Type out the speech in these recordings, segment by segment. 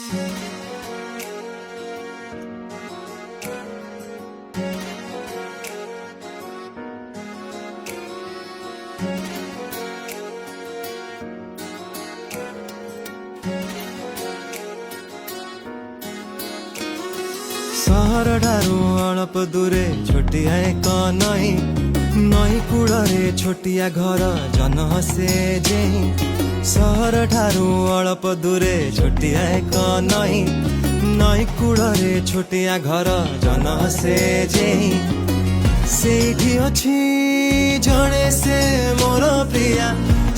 सहर ठारू अल्प दूरे छोटिया एक नई नई कूड़े छोटिया घर जन हसे जे सहर ठारू अल्प दूरे छोटिया एक नई नई कूड़े छोटिया घर जन हसे जे सेठी अछि जणे से मोर प्रिया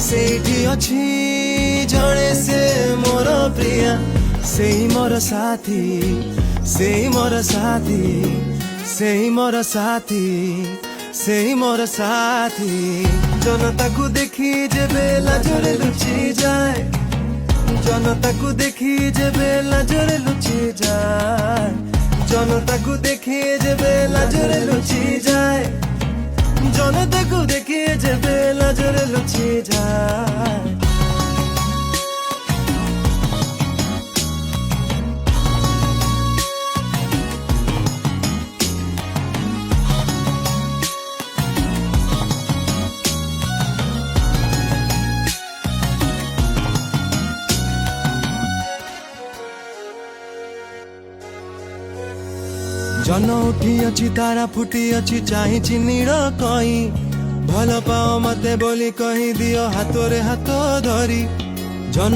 सेठी अछि जणे से मोर प्रिया सेही मोर साथी सेही मोर साथी सेही मोर साथी सेही मोर साथी जनता को देखी जेबे लाजरे लुचि जाए जनता को देखी जेबे लाजरे लुचि जाए जनता को देखी जेबे लाजरे लुचि जाए जनता को देखी जेबे लाजरे लुचि जाए जन उठी अच्छी तारा फुटी अच्छी चाही चिनीर कई भल पाओ मते बोली कही दियो हाथ रे हाथ धरी जन